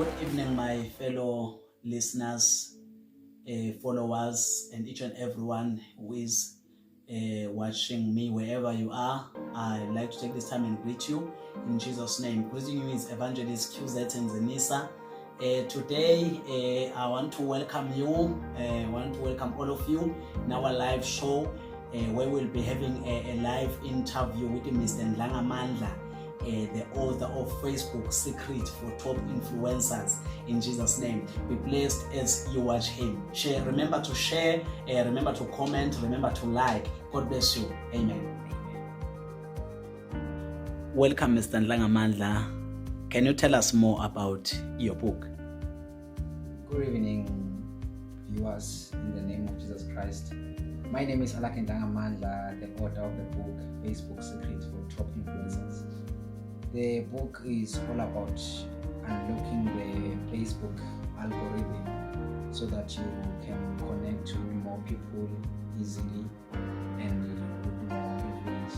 Good evening, my fellow listeners, followers, and each and everyone who is watching me wherever you are. I'd like to take this time and greet you in Jesus' name. Greeting you is Evangelist QZ and Zenisa. Today, I want to welcome you. I want to welcome all of you in our live show where we'll be having a live interview with Mr. Ndlangamandla, the author of Facebook Secret for Top Influencers. In Jesus' name, be blessed as you watch him. Share, remember to share, remember to comment, remember to like. God bless you. Amen. Welcome, Mr. Ndlangamandla. Can you tell us more about your book? Good evening, viewers, in the name of Jesus Christ. My name is Alakhe Ndlangamandla, the author of the book Facebook Secret for Top Influencers. The book is all about unlocking the Facebook algorithm so that you can connect to more people easily and with more influence.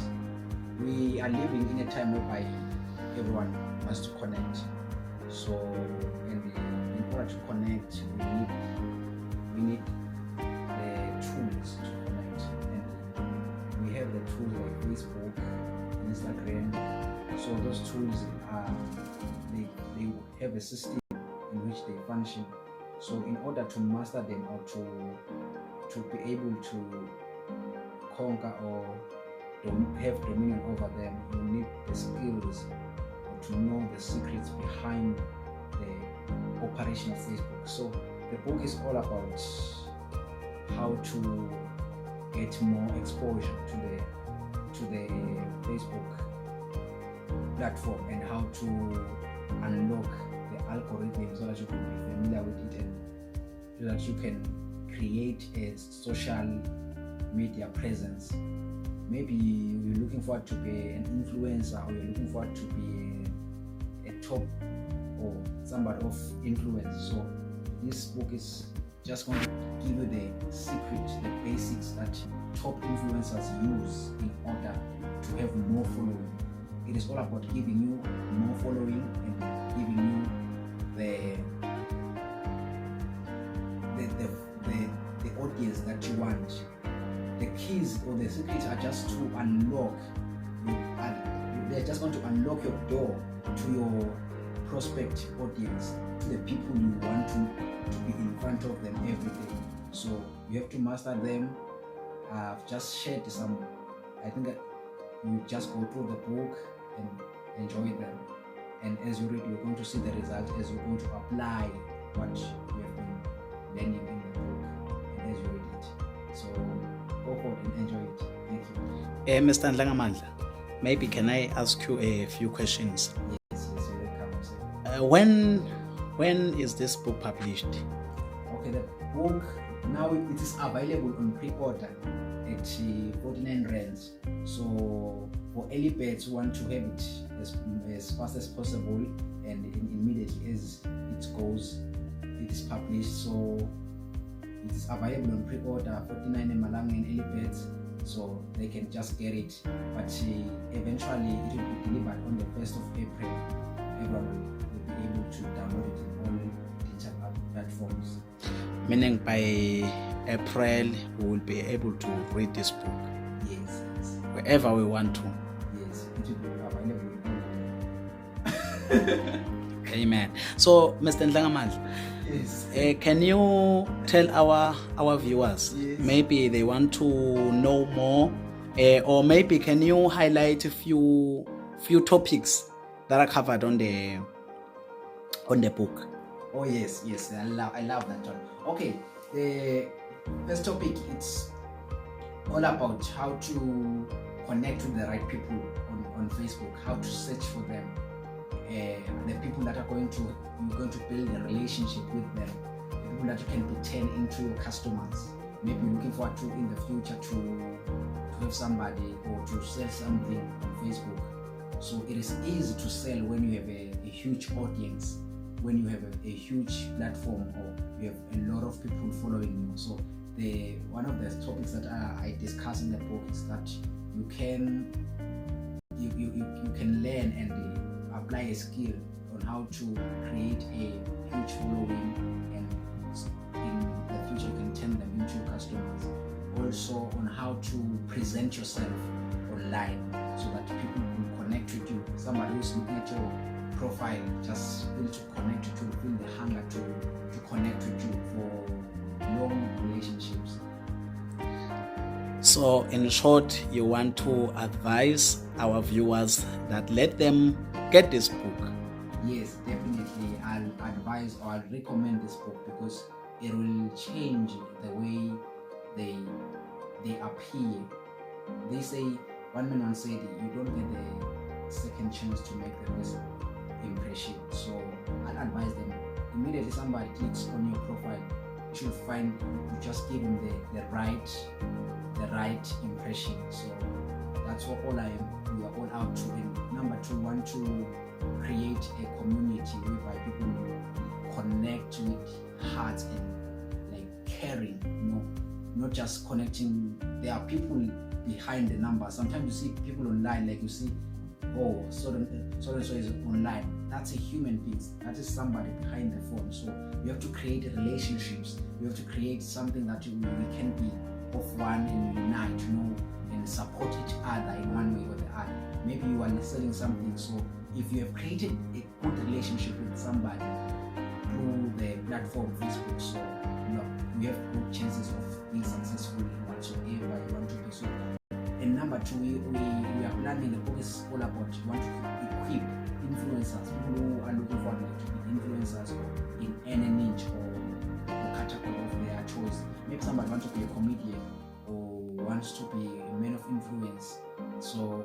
We are living in a time whereby everyone wants to connect. So, in order to connect, we need the tools to connect. And we have the tools like Facebook, Instagram. So those tools they have a system in which they function. So in order to master them or to be able to conquer or have dominion over them, you need the skills or to know the secrets behind the operation of Facebook. So the book is all about how to get more exposure to the Facebook platform and how to unlock the algorithm so that you can be familiar with it and so that you can create a social media presence. Maybe you're looking forward to be an influencer, or you're looking forward to be a top or somebody of influence. So this book is just going to give you the secret, the basics that top influencers use in order to have more following. It is all about giving you more following and giving you the audience that you want. The keys or the secrets are just to unlock. They're just going to unlock your door to your prospect audience, to the people you want to be in front of them every day. So you have to master them. I've just shared some. I think that you just go through the book and enjoy them, and as you read, you're going to see the result as you're going to apply what you have been learning in the book and as you read it. So go forward and enjoy it. Thank you. Mr. Ndlangamandla, maybe can I ask you a few questions? Yes, you're welcome. When is this book published? Okay, the book now it is available on pre-order at 49 rands. So for early birds who want to have it as fast as possible and immediately as it is published. So it is available on pre-order 49 Malang and early birds, so they can just get it. But eventually it will be delivered on the 1st of April. Everyone will be able to download it in all digital platforms. Meaning by April we will be able to read this book. Yes. Wherever we want to. Yes, it will be available. Amen. So, Mr. Ndlangamandla, Yes. Can you tell our viewers, yes, maybe they want to know more, or maybe can you highlight a few topics that are covered on the book? Oh yes, I love that one. Okay, the first topic, it's all about how to connect with the right people on Facebook, how to search for them, the people that you're going to build a relationship with them, the people that you can be turned into your customers. Maybe you're looking forward to in the future to have somebody or to sell something on Facebook. So it is easy to sell when you have a huge audience, when you have a huge platform, or you have a lot of people following you. So one of the topics that I discuss in the book is that you can learn and apply a skill on on how to create a huge following, and in the future you can turn them into customers. Also on how to present yourself online so that people will connect with you. Somebody who's looking at your profile just will to connect with you, feel the hunger to connect with you for long relationships. So in short, you want to advise our viewers that let them get this book. Yes, definitely. I'll advise or I'll recommend this book because it will change the way they appear. They say, one man once said, you don't get the second chance to make the first impression. So I'll advise them, immediately somebody clicks on your profile, you should find, you just give them the right impression. So that's what we are all out to. And number two, want to create a community whereby people connect with hearts and like caring, not just connecting. There are people behind the number. Sometimes you see people online, like you see, oh, so and so is online. That's a human being. That is somebody behind the phone. So you have to create relationships. You have to create something that we can be of one and unite, and support each other in one way or the other. Maybe you are selling something. So if you have created a good relationship with somebody through the platform Facebook, so you have good chances of being successful in whatsoever you want to do. So, and number two, we are planning, the book is all about, we want to equip influencers, people who are looking for to be influencers in any niche or category of their choice. Maybe somebody wants to be a comedian or wants to be a man of influence, so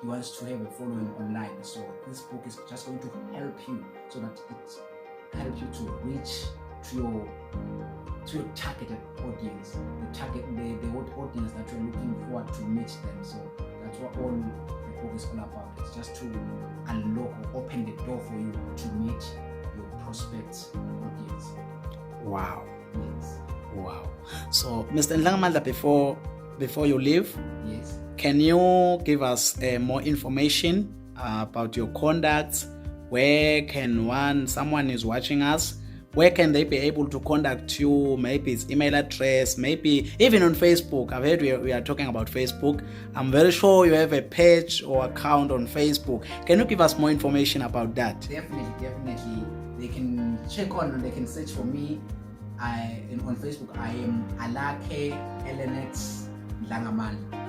he wants to have a following online. So this book is just going to help you, so that it helps you to reach to your targeted audience, the audience that you're looking forward to meet them. So that's what all the book is all about. It's just to unlock or open the door for you to meet your prospect audience. Wow. Yes. Wow. So Mr. Ndlangamandla, before you leave, yes, can you give us more information about your contacts? Where can someone is watching us, where can they be able to contact you? Maybe it's email address, maybe even on Facebook. I've heard we are talking about Facebook. I'm very sure you have a page or account on Facebook. Can you give us more information about that? Definitely. They can they can search for me. On Facebook, I am Alakhe Ndlangamandla.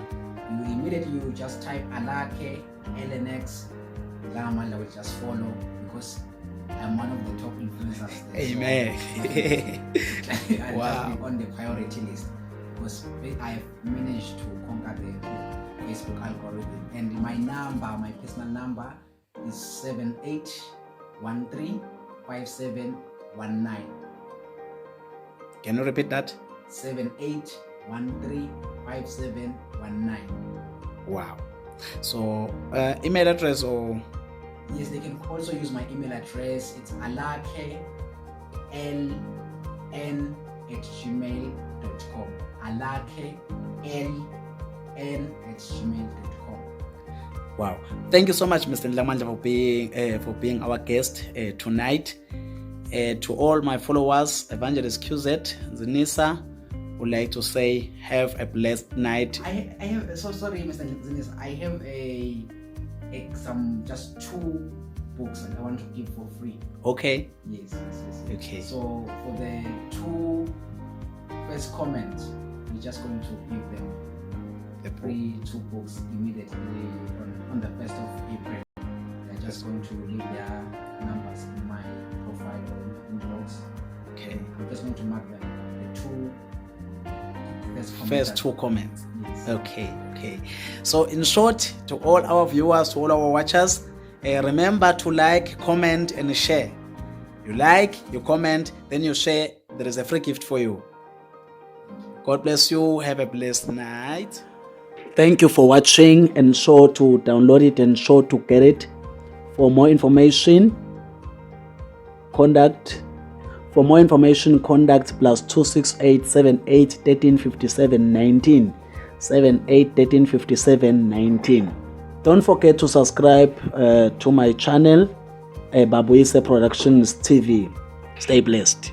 You just type Alakhe Ndlangamandla, will just follow, because I'm one of the top influencers there. Amen. So wow. On the priority list, because I have managed to conquer the Facebook algorithm. And my personal number is 78135719. Can you repeat that? 78135719. Wow. So email address or? Yes, they can also use my email address. It's alakeln@gmail.com. alakeln@gmail.com. Wow. Thank you so much, Mr. Ndlangamandla, for being our guest tonight. To all my followers, Evangelist QZ, Zinisa, would like to say have a blessed night. I have, so sorry, Mr. Zinisa, I have just 2 books that I want to give for free. Okay. Yes. Okay. So for the 2 first comments, we're just going to give them the free 2 books immediately on the 1st of April. They're just going to leave their numbers in my profile or inbox. Okay. I'm just going to mark them. The first 2 comments. Yes. Okay. So in short, to all our viewers, to all our watchers, remember to like, comment and share. You like, you comment, then you share. There is a free gift for you. God bless you. Have a blessed night. Thank you for watching, and sure to download it and sure to get it. For more information, contact +268 78 13 57 19 78 13 57 19. Don't forget to subscribe to my channel Babuyise Productions TV. Stay blessed.